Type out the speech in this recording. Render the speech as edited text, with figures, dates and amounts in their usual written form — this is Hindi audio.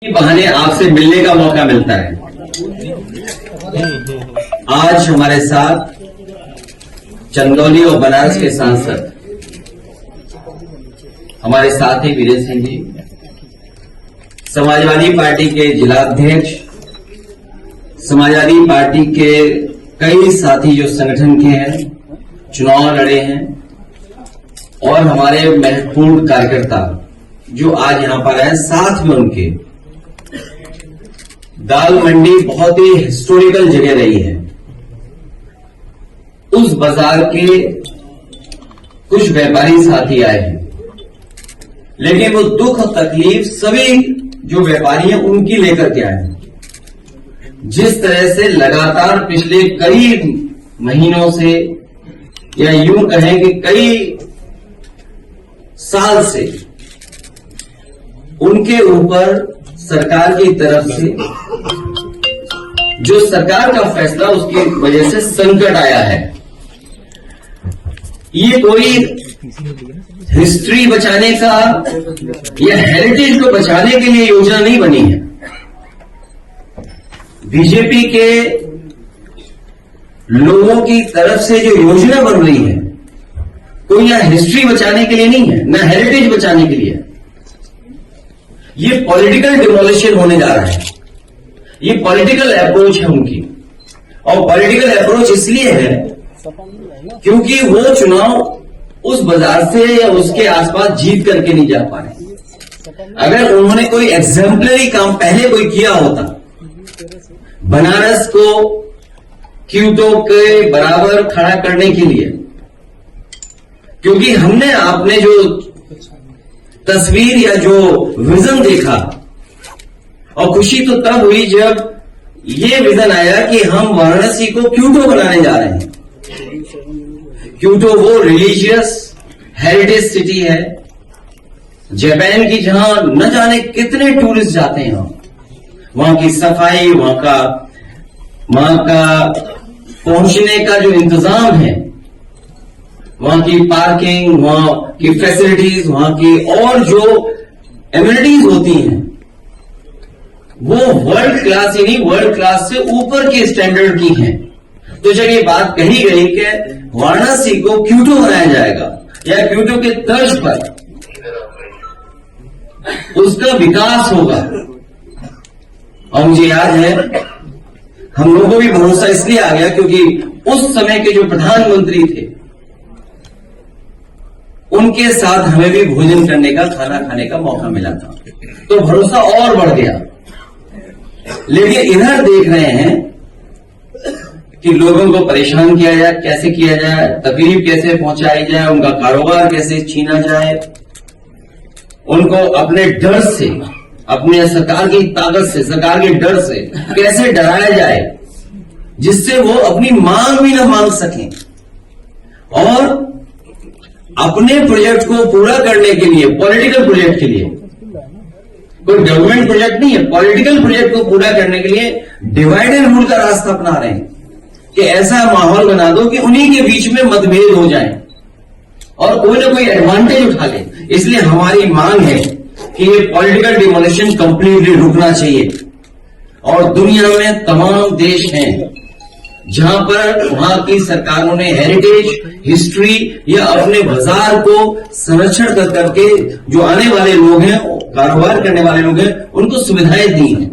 बहाने आपसे मिलने का मौका मिलता है। आज हमारे साथ चंदौली और बनारस के सांसद हमारे साथी वीरेंद्र सिंह जी, समाजवादी पार्टी के जिलाध्यक्ष, समाजवादी पार्टी के कई साथी जो संगठन के हैं, चुनाव लड़े हैं, और हमारे महत्वपूर्ण कार्यकर्ता जो आज यहां पर हैं, साथ में उनके दाल मंडी बहुत ही हिस्टोरिकल जगह रही है। उस बाजार के कुछ व्यापारी साथी आए हैं, लेकिन वो दुख और तकलीफ सभी जो व्यापारी हैं उनकी लेकर के आए हैं। जिस तरह से लगातार पिछले कई महीनों से, या यूं कहें कि कई साल से उनके ऊपर सरकार की तरफ से जो सरकार का फैसला, उसकी वजह से संकट आया है। ये कोई हिस्ट्री बचाने का या हेरिटेज को बचाने के लिए योजना नहीं बनी है। बीजेपी के लोगों की तरफ से जो योजना बन रही है, कोई यहां हिस्ट्री बचाने के लिए नहीं है, ना हेरिटेज बचाने के लिए। ये पॉलिटिकल डिमोलिशन होने जा रहा है। ये पॉलिटिकल अप्रोच है उनकी, और पॉलिटिकल अप्रोच इसलिए है क्योंकि वो चुनाव उस बाजार से या उसके आसपास जीत करके नहीं जा पा रहे। अगर उन्होंने कोई एग्जाम्पलरी काम पहले कोई किया होता, बनारस को क्योटो के बराबर खड़ा करने के लिए, क्योंकि हमने आपने जो तस्वीर या जो विजन देखा, और खुशी तो तब हुई जब ये विजन आया कि हम वाराणसी को क्योटो बनाने जा रहे हैं। क्योटो वो रिलीजियस हेरिटेज सिटी है, जापान की, जहां न जाने कितने टूरिस्ट जाते हैं। वहां की सफाई, वहां का पहुंचने का जो इंतजाम है, वहां की पार्किंग, वहां की फैसिलिटीज, वहां की और जो एमिनिटीज होती हैं, वो वर्ल्ड क्लास ही नहीं, वर्ल्ड क्लास से ऊपर के स्टैंडर्ड की हैं। तो जब ये बात कही गई कि वाराणसी को क्योटो बनाया जाएगा या क्योटो के तर्ज पर उसका विकास होगा, और मुझे याद है हम लोगों को भी भरोसा इसलिए आ गया क्योंकि उस समय के जो प्रधानमंत्री थे, उनके साथ हमें भी भोजन करने का, खाना खाने का मौका मिला था, तो भरोसा और बढ़ गया। लेकिन इधर देख रहे हैं कि लोगों को परेशान किया जाए, कैसे किया जाए, तकलीफ कैसे पहुंचाई जाए, उनका कारोबार कैसे छीना जाए, उनको अपने डर से, अपने सरकार की ताकत से, सरकार के डर से कैसे डराया जाए जिससे वो अपनी मांग भी ना मांग सकें, और अपने प्रोजेक्ट को पूरा करने के लिए, पॉलिटिकल प्रोजेक्ट के लिए, कोई गवर्नमेंट प्रोजेक्ट नहीं है, पॉलिटिकल प्रोजेक्ट को पूरा करने के लिए डिवाइड एंड रूल का रास्ता अपना रहे हैं कि ऐसा माहौल बना दो कि उन्हीं के बीच में मतभेद हो जाए और कोई ना कोई एडवांटेज उठा ले। इसलिए हमारी मांग है कि ये पॉलिटिकल डिमोलिशन कंप्लीटली रुकना चाहिए। और दुनिया में तमाम देश हैं जहां पर वहां की सरकारों ने हेरिटेज, हिस्ट्री या अपने बाजार को संरक्षण कर करके जो आने वाले लोग हैं, कारोबार करने वाले लोग हैं, उनको सुविधाएं दी हैं।